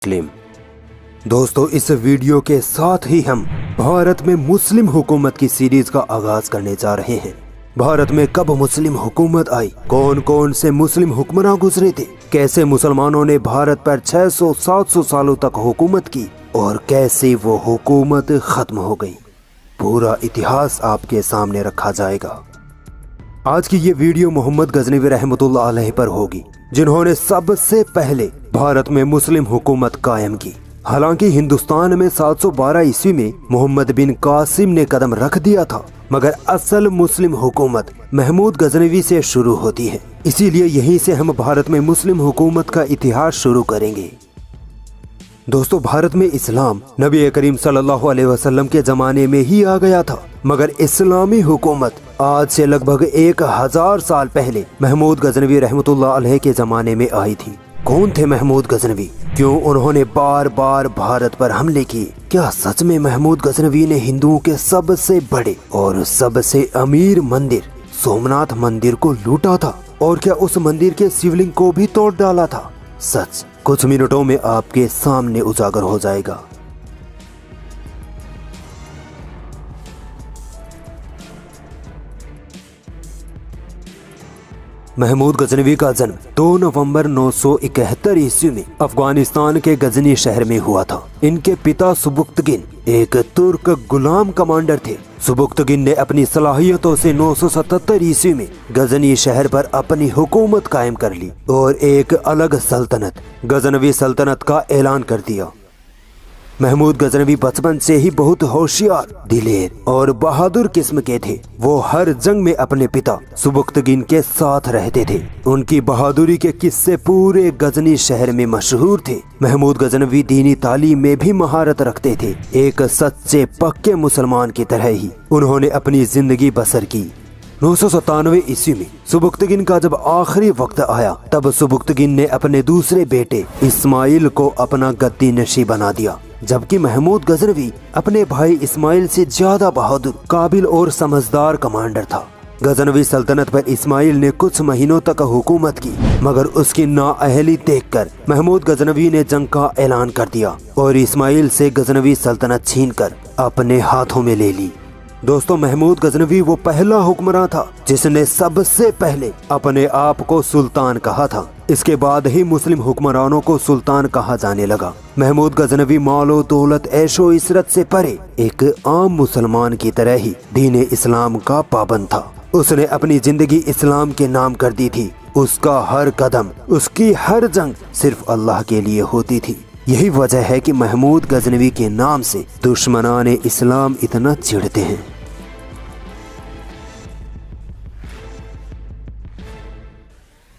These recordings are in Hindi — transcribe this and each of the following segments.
मुस्लिम। दोस्तों, इस वीडियो के साथ ही हम भारत में मुस्लिम हुकूमत की सीरीज का आगाज करने जा रहे हैं। भारत में कब मुस्लिम हुकूमत आई, कौन कौन से मुस्लिम हुक्मरान गुजरे थे, कैसे मुसलमानों ने भारत पर 600-700 सालों तक हुकूमत की और कैसे वो हुकूमत खत्म हो गई। पूरा इतिहास आपके सामने रखा जाएगा। आज की ये वीडियो मोहम्मद गजनवी रहमतुल्लाह अलैह पर होगी, जिन्होंने सबसे पहले भारत में मुस्लिम हुकूमत कायम की। हालांकि हिंदुस्तान में 712 ईस्वी में मोहम्मद बिन कासिम ने कदम रख दिया था, मगर असल मुस्लिम हुकूमत महमूद गजनवी से शुरू होती है। इसीलिए यहीं से हम भारत में मुस्लिम हुकूमत का इतिहास शुरू करेंगे। दोस्तों, भारत में इस्लाम नबी करीम सल्लल्लाहु अलैहि वसल्लम के जमाने में ही आ गया था, मगर इस्लामी हुकूमत आज से लगभग 1000 साल पहले महमूद गजनवी रहमतुल्लाह अलैह के जमाने में आई थी। कौन थे महमूद गजनवी? क्यों उन्होंने बार बार भारत पर हमले किए? क्या सच में महमूद गजनवी ने हिंदुओं के सबसे बड़े और सबसे अमीर मंदिर सोमनाथ मंदिर को लूटा था? और क्या उस मंदिर के शिवलिंग को भी तोड़ डाला था? सच कुछ मिनटों में आपके सामने उजागर हो जाएगा। महमूद गजनवी का जन्म 2 नवंबर 971 ईस्वी में अफगानिस्तान के गजनी शहर में हुआ था। इनके पिता सुबुक्तगिन एक तुर्क गुलाम कमांडर थे। सुबुक्तगिन ने अपनी सलाहियतों से 977 ईस्वी में गजनी शहर पर अपनी हुकूमत कायम कर ली और एक अलग सल्तनत गजनवी सल्तनत का ऐलान कर दिया। महमूद गजनवी बचपन से ही बहुत होशियार, दिलेर और बहादुर किस्म के थे। वो हर जंग में अपने पिता सुबुक्तगिन के साथ रहते थे। उनकी बहादुरी के किस्से पूरे गजनी शहर में मशहूर थे। महमूद गजनवी दीनी तालीम में भी महारत रखते थे। एक सच्चे पक्के मुसलमान की तरह ही उन्होंने अपनी जिंदगी बसर की। 997 ईस्वी में सुबुक्तगिन का जब आखिरी वक्त आया, तब सुबुक्तगिन ने अपने दूसरे बेटे इस्माइल को अपना गद्दी नशी बना दिया, जबकि महमूद गजनवी अपने भाई इस्माइल से ज्यादा बहादुर, काबिल और समझदार कमांडर था। गजनवी सल्तनत पर इस्माइल ने कुछ महीनों तक हुकूमत की, मगर उसकी नाअहली देखकर महमूद गजनवी ने जंग का ऐलान कर दिया और इस्माइल से गजनवी सल्तनत छीनकर अपने हाथों में ले ली। दोस्तों, महमूद गजनवी वो पहला हुक्मरान था जिसने सबसे पहले अपने आप को सुल्तान कहा था। इसके बाद ही मुस्लिम हुक्मरानों को सुल्तान कहा जाने लगा। महमूद गजनवी मालो दौलत ऐशो इशरत से परे एक आम मुसलमान की तरह ही दीन इस्लाम का पाबंद था। उसने अपनी जिंदगी इस्लाम के नाम कर दी थी। उसका हर कदम, उसकी हर जंग सिर्फ अल्लाह के लिए होती थी। यही वजह है कि महमूद गजनवी के नाम से दुश्मनान इस्लाम इतना चिढ़ते हैं।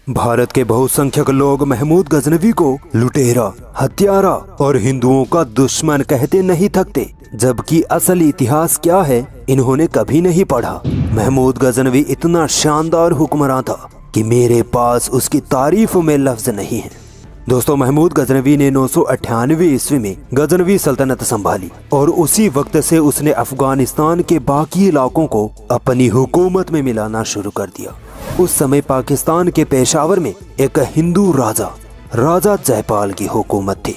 भारत के बहुसंख्यक लोग महमूद गजनवी को लुटेरा, हत्यारा और हिंदुओं का दुश्मन कहते नहीं थकते, जबकि असल इतिहास क्या है इन्होंने कभी नहीं पढ़ा। महमूद गजनवी इतना शानदार हुक्मरान था कि मेरे पास उसकी तारीफ में लफ्ज नहीं है। दोस्तों, महमूद गजनवी ने 998 ईस्वी में गजनवी सल्तनत संभाली और उसी वक्त से उसने अफगानिस्तान के बाकी इलाकों को अपनी हुकूमत में मिलाना शुरू कर दिया। उस समय पाकिस्तान के पेशावर में एक हिंदू राजा जयपाल की हुकूमत थी।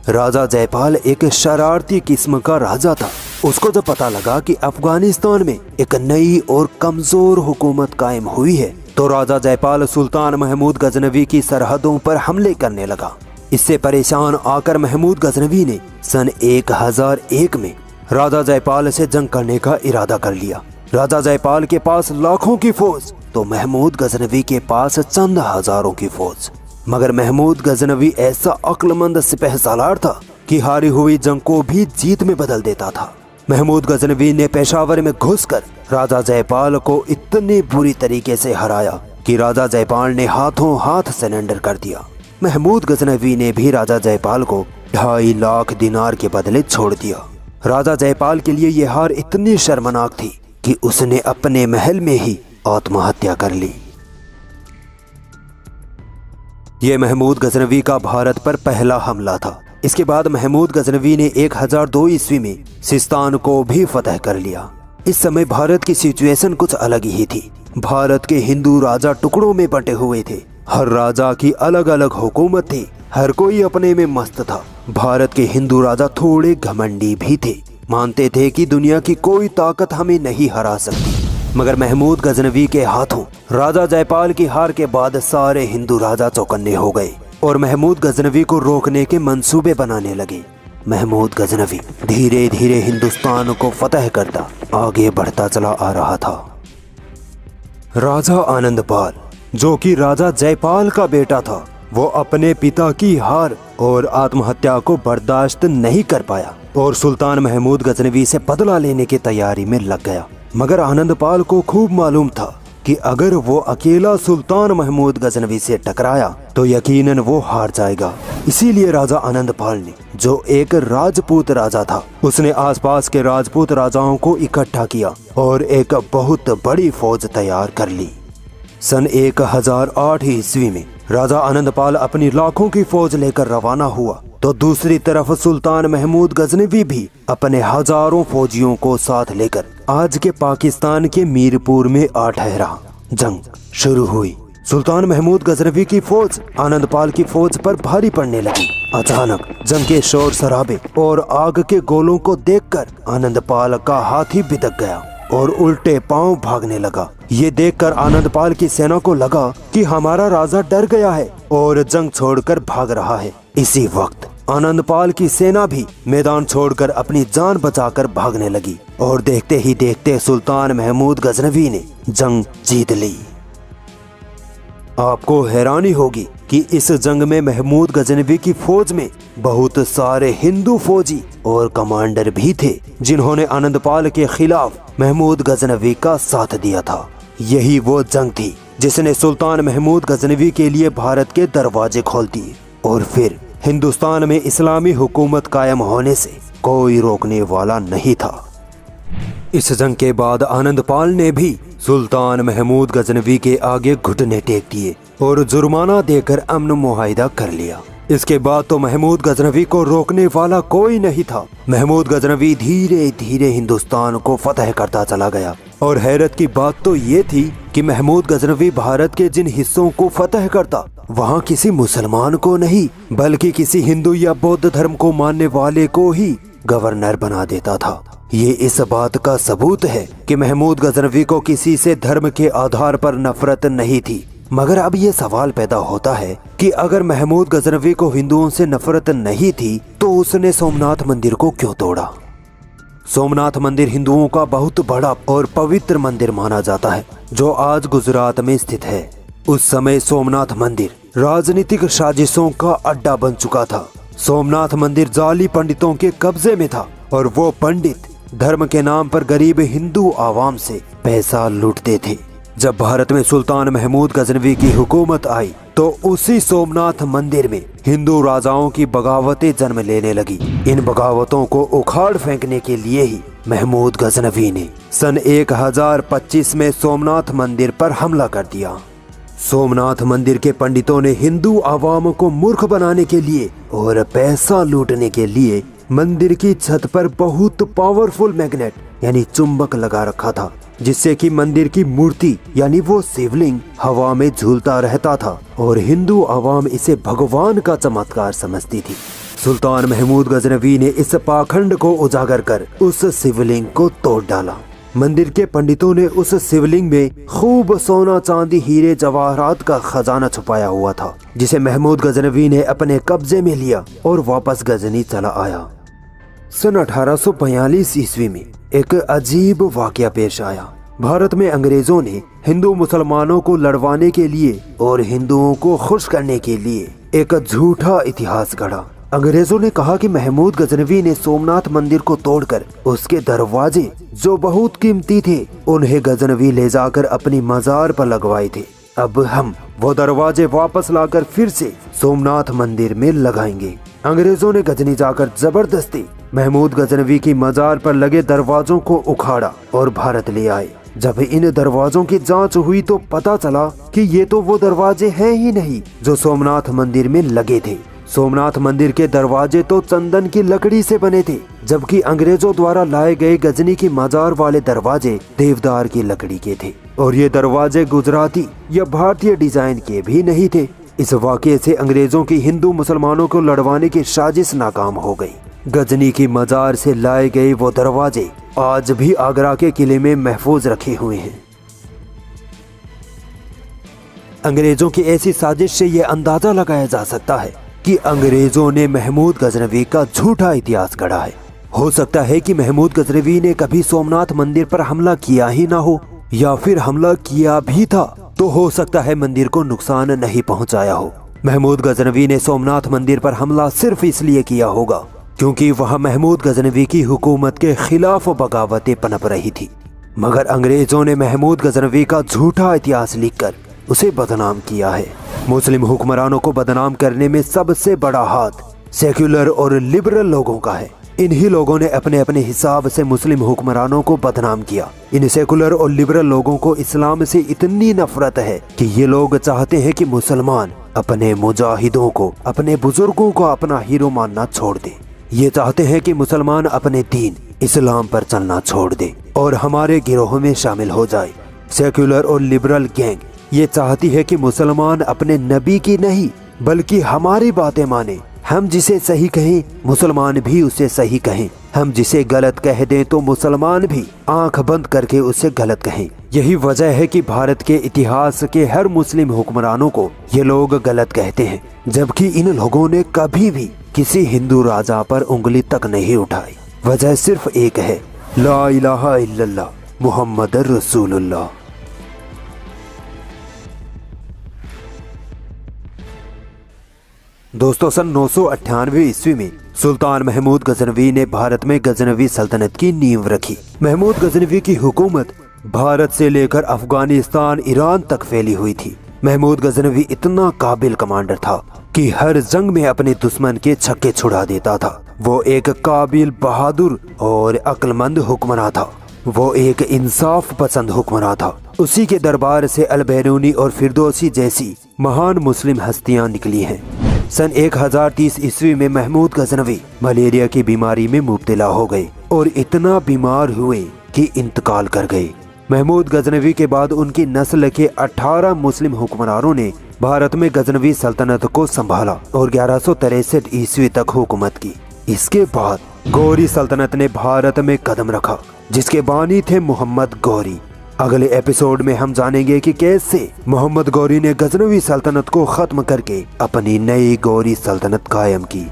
राजा जयपाल एक शरारती किस्म का राजा था। उसको जब पता लगा कि अफगानिस्तान में एक नई और कमजोर हुकूमत कायम हुई है, तो राजा जयपाल सुल्तान महमूद गजनवी की सरहदों पर हमले करने लगा। इससे परेशान आकर महमूद गजनवी ने सन 1001 में राजा जयपाल से जंग करने का इरादा कर लिया। राजा जयपाल के पास लाखों की फौज, तो महमूद गजनवी के पास चंद हजारों की फौज। मगर महमूद गजनवी ऐसा अक्लमंद सिपहसालार था कि हारी हुई जंग को भी जीत में बदल देता था। महमूद गजनवी ने पेशावर में घुसकर राजा जयपाल को इतनी बुरी तरीके से हराया कि राजा जयपाल ने हाथों हाथ सरेंडर कर दिया। महमूद गजनवी ने भी राजा जयपाल को 2.5 लाख दिनार के बदले छोड़ दिया। राजा जयपाल के लिए यह हार इतनी शर्मनाक थी कि उसने अपने महल में ही आत्महत्या कर ली। ये महमूद गजनवी का भारत पर पहला हमला था। इसके बाद महमूद गजनवी ने 1002 ईस्वी में सिस्तान को भी फतह कर लिया। इस समय भारत की सिचुएशन कुछ अलग ही थी। भारत के हिंदू राजा टुकड़ों में बंटे हुए थे। हर राजा की अलग अलग हुकूमत थी। हर कोई अपने में मस्त था। भारत के हिंदू राजा थोड़े घमंडी भी थे, मानते थे कि दुनिया की कोई ताकत हमें नहीं हरा सकती। मगर महमूद गजनवी के हाथों राजा जयपाल की हार के बाद सारे हिंदू राजा चौकन्ने हो गए और महमूद गजनवी को रोकने के मंसूबे बनाने लगे। महमूद गजनवी धीरे धीरे हिंदुस्तान को फतह करता आगे बढ़ता चला आ रहा था। राजा आनंदपाल, जो कि राजा जयपाल का बेटा था, वो अपने पिता की हार और आत्महत्या को बर्दाश्त नहीं कर पाया और सुल्तान महमूद गजनवी से बदला लेने की तैयारी में लग गया। मगर आनंदपाल को खूब मालूम था कि अगर वो अकेला सुल्तान महमूद गजनवी से टकराया तो यकीनन वो हार जाएगा। इसीलिए राजा आनंदपाल ने, जो एक राजपूत राजा था, उसने आसपास के राजपूत राजाओं को इकट्ठा किया और एक बहुत बड़ी फौज तैयार कर ली। सन 1008 ईस्वी में राजा आनंदपाल अपनी लाखों की फौज लेकर रवाना हुआ तो दूसरी तरफ सुल्तान महमूद गजनवी भी अपने हजारों फौजियों को साथ लेकर आज के पाकिस्तान के मीरपुर में आ ठहरा। जंग शुरू हुई। सुल्तान महमूद गजनवी की फौज आनंदपाल की फौज पर भारी पड़ने लगी। अचानक जंग के शोर शराबे और आग के गोलों को देखकर आनंदपाल का हाथी बिदक गया और उल्टे पांव भागने लगा। ये देखकर आनंदपाल की सेना को लगा कि हमारा राजा डर गया है और जंग छोड़कर भाग रहा है। इसी वक्त आनंदपाल की सेना भी मैदान छोड़कर अपनी जान बचाकर भागने लगी और देखते ही देखते सुल्तान महमूद गजनवी ने जंग जीत ली। आपको हैरानी होगी कि इस जंग में महमूद गजनवी की फौज में बहुत सारे हिंदू फौजी और कमांडर भी थे जिन्होंने आनंदपाल के खिलाफ महमूद गजनवी का साथ दिया था। यही वो जंग थी जिसने सुल्तान महमूद गजनवी के लिए भारत के दरवाजे खोल दिए और फिर हिंदुस्तान में इस्लामी हुकूमत कायम होने से कोई रोकने वाला नहीं था। इस जंग के बाद आनंदपाल ने भी सुल्तान महमूद गजनवी के आगे घुटने टेक दिए और जुर्माना देकर अमन मुआहिदा कर लिया। इसके बाद तो महमूद गजनवी को रोकने वाला कोई नहीं था। महमूद गजनवी धीरे धीरे हिंदुस्तान को फतह करता चला गया और हैरत की बात तो ये थी कि महमूद गजनवी भारत के जिन हिस्सों को फतह करता वहाँ किसी मुसलमान को नहीं बल्कि किसी हिंदू या बौद्ध धर्म को मानने वाले को ही गवर्नर बना देता था। ये इस बात का सबूत है कि महमूद गजनवी को किसी से धर्म के आधार पर नफरत नहीं थी। मगर अब ये सवाल पैदा होता है कि अगर महमूद गजनवी को हिंदुओं से नफरत नहीं थी तो उसने सोमनाथ मंदिर को क्यों तोड़ा? सोमनाथ मंदिर हिंदुओं का बहुत बड़ा और पवित्र मंदिर माना जाता है जो आज गुजरात में स्थित है। उस समय सोमनाथ मंदिर राजनीतिक साजिशों का अड्डा बन चुका था। सोमनाथ मंदिर जाली पंडितों के कब्जे में था और वो पंडित धर्म के नाम पर गरीब हिंदू आवाम से पैसा लूटते थे। जब भारत में सुल्तान महमूद गजनवी की हुकूमत आई तो उसी सोमनाथ मंदिर में हिंदू राजाओं की बगावतें जन्म लेने लगी। इन बगावतों को उखाड़ फेंकने के लिए ही महमूद गजनवी ने सन 1025 में सोमनाथ मंदिर पर हमला कर दिया। सोमनाथ मंदिर के पंडितों ने हिंदू आवाम को मूर्ख बनाने के लिए और पैसा लूटने के लिए मंदिर की छत पर बहुत पावरफुल मैग्नेट यानी चुंबक लगा रखा था, जिससे कि मंदिर की मूर्ति यानी वो शिवलिंग हवा में झूलता रहता था और हिंदू आवाम इसे भगवान का चमत्कार समझती थी। सुल्तान महमूद गजनवी ने इस पाखंड को उजागर कर उस शिवलिंग को तोड़ डाला। मंदिर के पंडितों ने उस शिवलिंग में खूब सोना चांदी हीरे जवाहरात का खजाना छुपाया हुआ था, जिसे महमूद गजनवी ने अपने कब्जे में लिया और वापस गजनी चला आया। सन 1842 ईस्वी में एक अजीब वाकया पेश आया। भारत में अंग्रेजों ने हिंदू मुसलमानों को लड़वाने के लिए और हिंदुओं को खुश करने के लिए एक झूठा इतिहास गढ़ा। अंग्रेजों ने कहा कि महमूद गजनवी ने सोमनाथ मंदिर को तोड़कर उसके दरवाजे जो बहुत कीमती थे उन्हें गजनवी ले जाकर अपनी मजार पर लगवाए थे। अब हम वो दरवाजे वापस लाकर फिर से सोमनाथ मंदिर में लगाएंगे। अंग्रेजों ने गजनी जाकर जबरदस्ती महमूद गजनवी की मजार पर लगे दरवाजों को उखाड़ा और भारत ले आए। जब इन दरवाजों की जांच हुई तो पता चला कि ये तो वो दरवाजे हैं ही नहीं जो सोमनाथ मंदिर में लगे थे। सोमनाथ मंदिर के दरवाजे तो चंदन की लकड़ी से बने थे, जबकि अंग्रेजों द्वारा लाए गए गजनी की मजार वाले दरवाजे देवदार की लकड़ी के थे और ये दरवाजे गुजराती या भारतीय डिजाइन के भी नहीं थे। इस वाक़ये से अंग्रेजों की हिंदू मुसलमानों को लड़वाने की साजिश नाकाम हो गई। गजनी की मजार से लाए गए वो दरवाजे आज भी आगरा के किले में महफूज रखे हुए हैं। अंग्रेजों की ऐसी साजिश से ये अंदाजा लगाया जा सकता है कि अंग्रेजों ने महमूद गजनवी का झूठा इतिहास गढ़ा है। हो सकता है कि महमूद गजनवी ने कभी सोमनाथ मंदिर पर हमला किया ही ना हो, या फिर हमला किया भी था तो हो सकता है मंदिर को नुकसान नहीं पहुंचाया हो। महमूद गजनवी ने सोमनाथ मंदिर पर हमला सिर्फ इसलिए किया होगा क्योंकि वह महमूद गजनवी की हुकूमत के खिलाफ बगावतें पनप रही थी। मगर अंग्रेजों ने महमूद गजनवी का झूठा इतिहास लिखकर उसे बदनाम किया है। मुस्लिम हुक्मरानों को बदनाम करने में सबसे बड़ा हाथ सेक्युलर और लिबरल लोगों का है। इन्हीं लोगों ने अपने अपने हिसाब से मुस्लिम हुक्मरानों को बदनाम किया। इन सेकुलर और लिबरल लोगों को इस्लाम से इतनी नफरत है कि ये लोग चाहते हैं कि मुसलमान अपने मुजाहिदों को, अपने बुजुर्गों को अपना हीरो मानना छोड़ दे। ये चाहते हैं कि मुसलमान अपने दीन इस्लाम पर चलना छोड़ दे और हमारे गिरोह में शामिल हो जाए। सेक्युलर और लिबरल गैंग ये चाहती है कि मुसलमान अपने नबी की नहीं बल्कि हमारी बातें माने। हम जिसे सही कहें मुसलमान भी उसे सही कहें, हम जिसे गलत कह दें तो मुसलमान भी आंख बंद करके उसे गलत कहें। यही वजह है कि भारत के इतिहास के हर मुस्लिम हुक्मरानों को ये लोग गलत कहते हैं, जबकि इन लोगों ने कभी भी किसी हिंदू राजा पर उंगली तक नहीं उठाई। वजह सिर्फ एक है, ला इलाहा इल्लल्लाह मुहम्मद रसूलुल्लाह। दोस्तों, सन 998 ईस्वी में सुल्तान महमूद गजनवी ने भारत में गजनवी सल्तनत की नींव रखी। महमूद गजनवी की हुकूमत भारत से लेकर अफगानिस्तान, ईरान तक फैली हुई थी। महमूद गजनवी इतना काबिल कमांडर था कि हर जंग में अपने दुश्मन के छक्के छुड़ा देता था। वो एक काबिल, बहादुर और अक्लमंद हुक्मरान था। वो एक इंसाफ पसंद हुक्मरान था। उसी के दरबार से अल-बैरूनी और फिरदौसी जैसी महान मुस्लिम हस्तियां निकली हैं। सन 1030 ईस्वी में महमूद गजनवी मलेरिया की बीमारी में मुब्तला हो गए और इतना बीमार हुए कि इंतकाल कर गए। महमूद गजनवी के बाद उनकी नस्ल के 18 मुस्लिम हुक्मरानों ने भारत में गजनवी सल्तनत को संभाला और 1163 ईस्वी तक हुकूमत की। इसके बाद गौरी सल्तनत ने भारत में कदम रखा, जिसके बानी थे मोहम्मद गौरी। अगले एपिसोड में हम जानेंगे कि कैसे मोहम्मद गौरी ने गजनवी सल्तनत को खत्म करके अपनी नई गौरी सल्तनत कायम की।